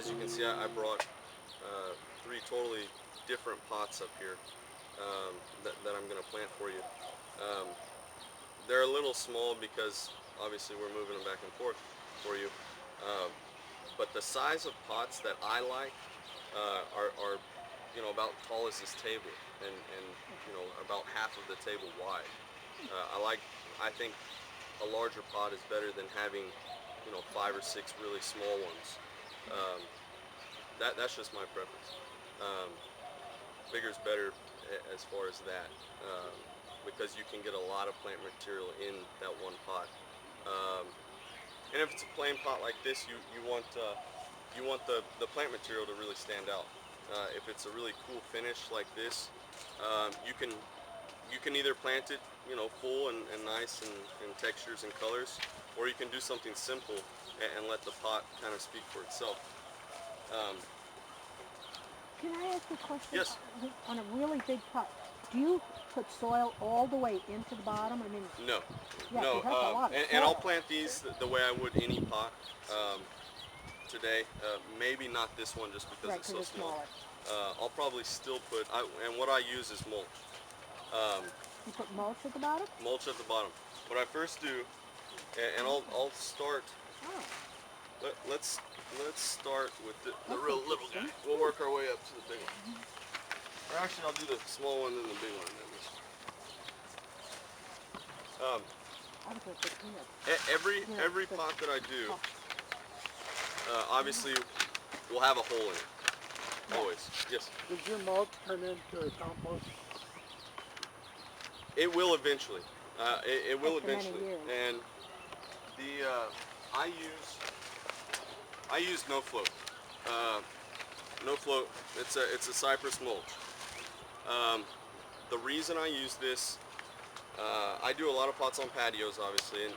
as you can see, I brought three totally different pots up here that I'm going to plant for you. Um, they're a little small because obviously we're moving them back and forth for you. Um, but the size of pots that I like are about tall as this table and about half of the table wide. I think a larger pot is better than having 5 or 6 really small ones. Um, that's just my preference. Um, Bigger is better as far as that, because you can get a lot of plant material in that one pot. Um, and if it's a plain pot like this, you want the plant material to really stand out. If it's a really cool finish like this, you can either plant it full and nice and textures and colors, or you can do something simple and let the pot kind of speak for itself. Um, Can I ask you a question? yes. On a really big pot, do you put soil all the way into the bottom? I mean, No, yeah, no, because that's a lot of and I'll soil. plant these the way I would any pot today. Maybe not this one just because Right, it's because so it's small. smaller. I'll probably still put, and what I use is mulch. Um, You put mulch at the bottom? Mulch at the bottom. What I first do, and I'll start. Oh, Let's start with the that's real little guy. interesting. We'll work our way up to the big one. Or actually, I'll do the small one and the big one. Um, I was going to put peanuts. every pot that I do, obviously, will have a hole in it. Always. Yes. Does your mulch turn into a compost? It will eventually. It will After many eventually. years. And the I use no float. No float. It's a cypress mulch. Um, the reason I use this, I do a lot of pots on patios, obviously, and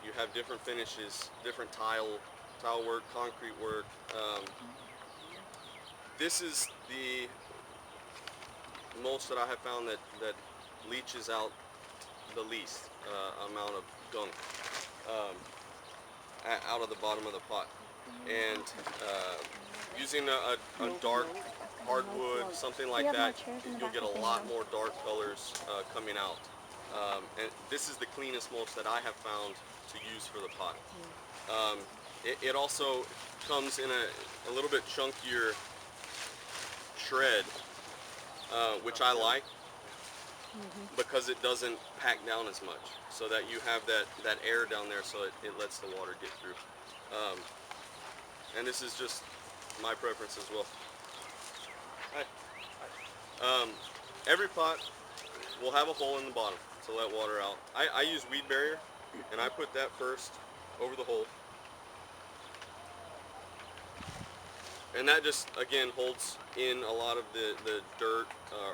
you have different finishes, different tile work, concrete work. This is the mulch that I have found that leaches out the least amount of gunk um, out of the bottom of the pot. And using a dark hardwood, something like that, you'll get a lot more dark colors coming out. And this is the cleanest mulch that I have found to use for the pot. It also comes in a little bit chunkier shred, which I like because it doesn't pack down as much, so that you have that air down there, so it lets the water get through. And this is just my preference as well. Hi. Every pot will have a hole in the bottom to let water out. I use weed barrier, and I put that first over the hole. And that just, again, holds in a lot of the dirt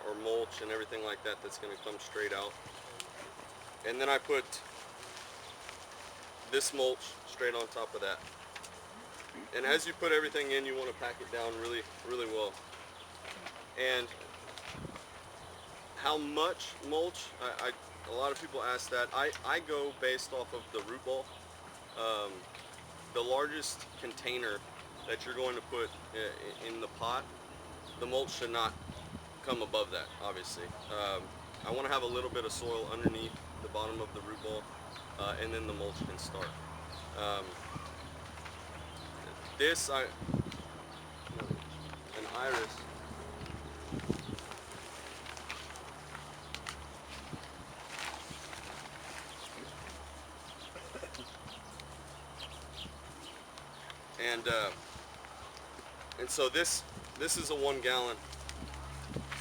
or mulch and everything like that that's going to come straight out. And then I put this mulch straight on top of that. And as you put everything in, you want to pack it down really, really well. And how much mulch? A lot of people ask that. I go based off of the root ball. The largest container that you're going to put in the pot, the mulch should not come above that, obviously. I want to have a little bit of soil underneath the bottom of the root ball, and then the mulch can start. This, an iris, and so this is a 1 gallon.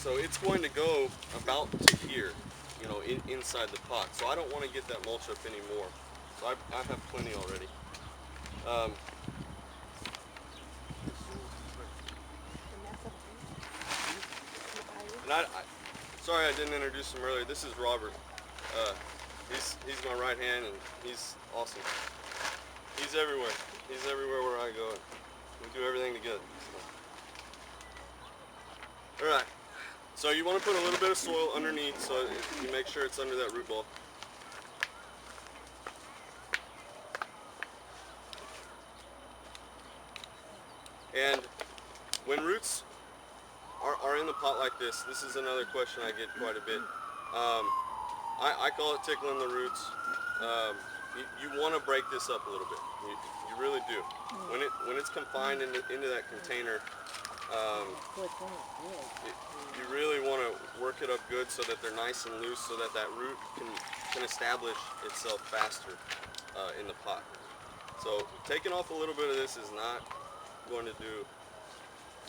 So it's going to go about to here, inside the pot. So I don't want to get that mulch up anymore. So I have plenty already. And sorry I didn't introduce him earlier. This is Robert. He's my right hand, and he's awesome. He's everywhere. He's everywhere where I go. We do everything together. So. All right. So you want to put a little bit of soil underneath, so you make sure it's under that root ball. And when roots are in the pot like this is another question I get quite a bit. I call it tickling the roots. You want to break this up a little bit. You really do. When it's confined into that container, you really want to work it up good so that they're nice and loose, so that root can establish itself faster in the pot. So taking off a little bit of this is not going to do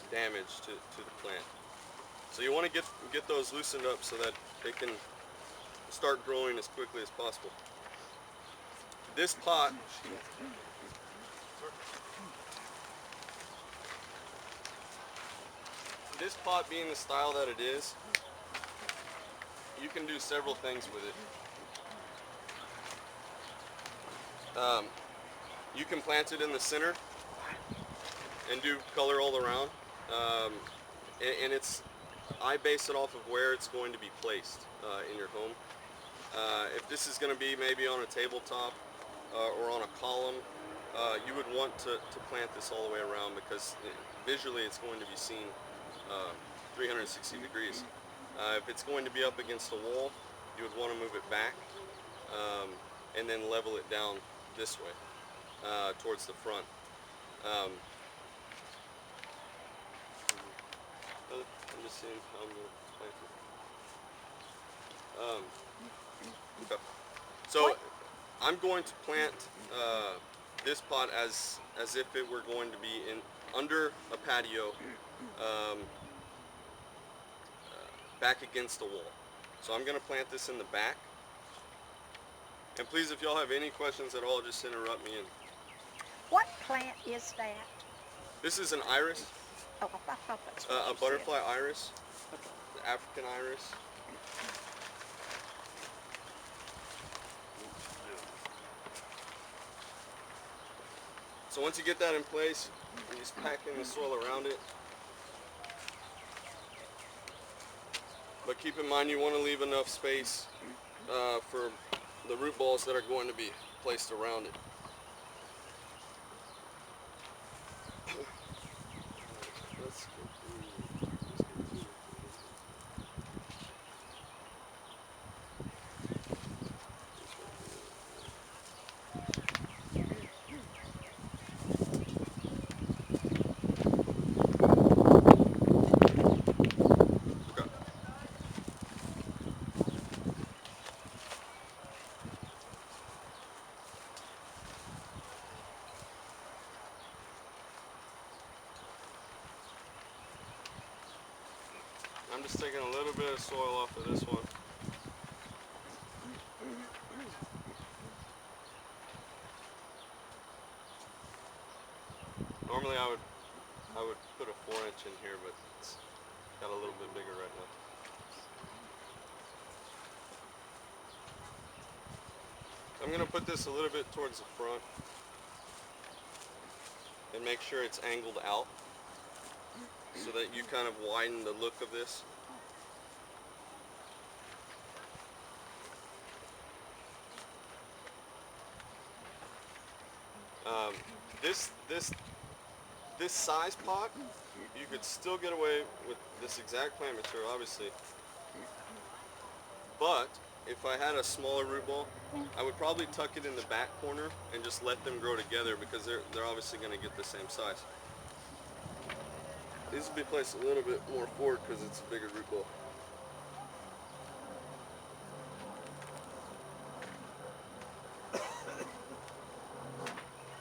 damage to the plant. So you want to get those loosened up so that they can start growing as quickly as possible. This pot being the style that it is, you can do several things with it. You can plant it in the center and do color all around, and I base it off of where it's going to be placed in your home. If this is going to be maybe on a tabletop or on a column, you would want to plant this all the way around, because visually it's going to be seen 360 degrees. If it's going to be up against a wall, you would want to move it back and then level it down this way towards the front. I'm just seeing how I'm going to plant it. Okay. So I'm going to plant this pot as if it were going to be under a patio, back against a wall. So I'm going to plant this in the back. And please, if y'all have any questions at all, just interrupt me. And What plant is that? this is an iris, Oh, I thought that's what a you butterfly iris, the African iris. So once you get that in place, you just pack in the soil around it. But keep in mind, you want to leave enough space for the root balls that are going to be placed around it. Let's go through. Okay. I'm just taking a little bit of soil off of this one. Normally I would put a 4-inch in here, but it's got a little bit bigger right now. I'm going to put this a little bit towards the front and make sure it's angled out so that you kind of widen the look of this. This size pot, you could still get away with this exact plant material, obviously. But if I had a smaller root ball, I would probably tuck it in the back corner and just let them grow together, because they're obviously going to get the same size. These will be placed a little bit more forward because it's a bigger root ball.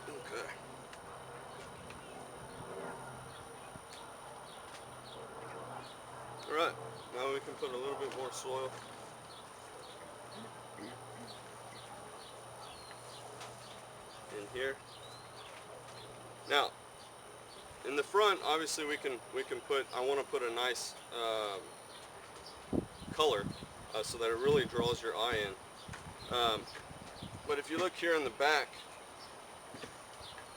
Okay. Alright, now we can put a little bit more soil in here. Now, in the front, obviously we can put, I want to put a nice color so that it really draws your eye in. But if you look here in the back,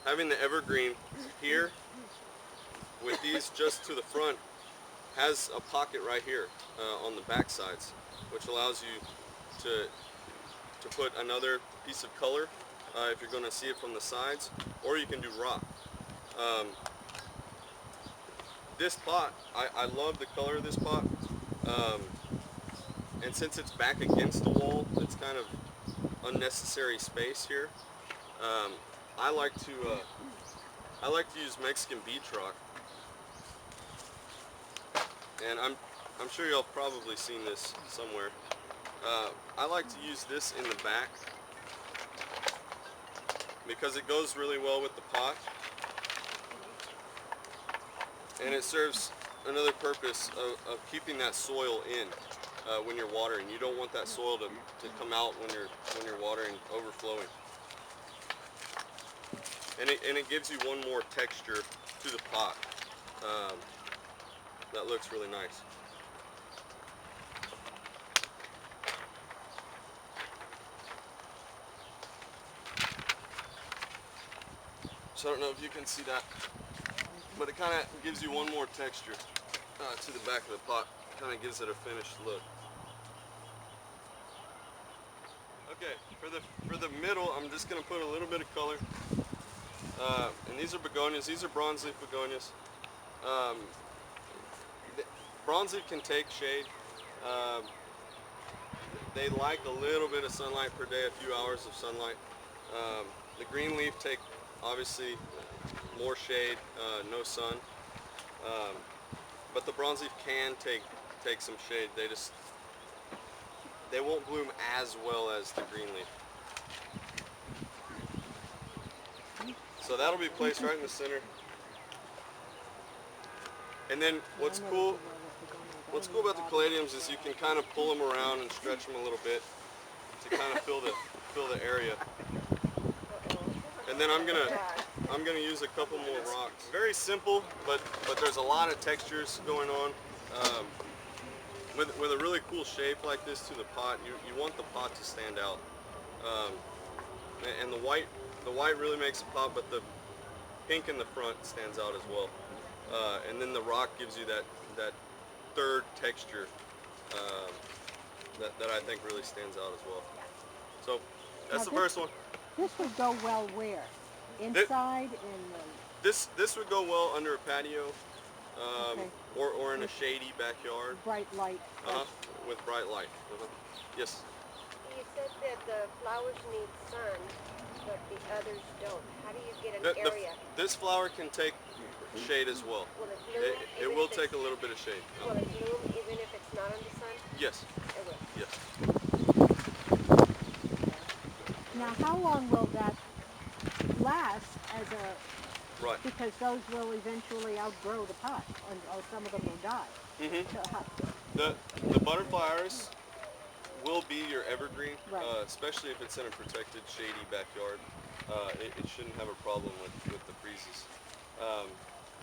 having the evergreen here with these just to the front has a pocket right here on the back sides, which allows you to put another piece of color if you're going to see it from the sides, or you can do rock. this pot, I love the color of this pot. And since it's back against the wall, it's kind of unnecessary space here. Um, I like to use Mexican beach rock, and I'm sure y'all probably seen this somewhere. I like to use this in the back because it goes really well with the pot, and it serves another purpose of keeping that soil in when you're watering. You don't want that soil to come out when you're watering, overflowing. And it gives you one more texture to the pot that looks really nice. So I don't know if you can see that, but it kind of gives you one more texture to the back of the pot. Kind of gives it a finished look. Okay, for the middle, I'm just gonna put a little bit of color. And these are begonias. These are bronze leaf begonias. Bronze leaf can take shade. They like a little bit of sunlight per day, a few hours of sunlight. The green leaf take obviously more shade, no sun. But the bronze leaf can take some shade. They won't bloom as well as the green leaf. So that'll be placed right in the center. And then what's cool about the caladiums is you can kind of pull them around and stretch them a little bit to kind of fill the area. And then I'm gonna use a couple more rocks. Very simple, but there's a lot of textures going on. With a really cool shape like this to the pot, you want the pot to stand out. And the white really makes the pot, but the pink in the front stands out as well. And then the rock gives you that third texture that I think really stands out as well. So that's the first one. This would go well where? Inside in the... This would go well under a patio, Okay. or in a shady backyard. bright light. With bright light. Yes. You said that the flowers need sun, but the others don't. How do you get an area? This flower can take shade as well. Will it bloom? It will take a little bit of shade. Will it bloom even if it's not in the sun? Yes. It will. Yes. Now, how long will that last as a... Right. Because those will eventually outgrow the pot, or some of them will die. Mhm. So how, The butterfly iris will be your evergreen, Right. especially if it's in a protected, shady backyard. It shouldn't have a problem with the freezes.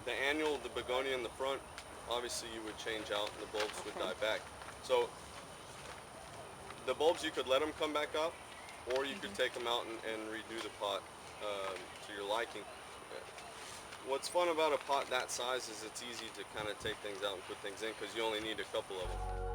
The annual, the begonia in the front, obviously you would change out and the bulbs would die back. So the bulbs, you could let them come back up, or you could take them out and redo the pot to your liking. What's fun about a pot that size is it's easy to kind of take things out and put things in because you only need a couple of them.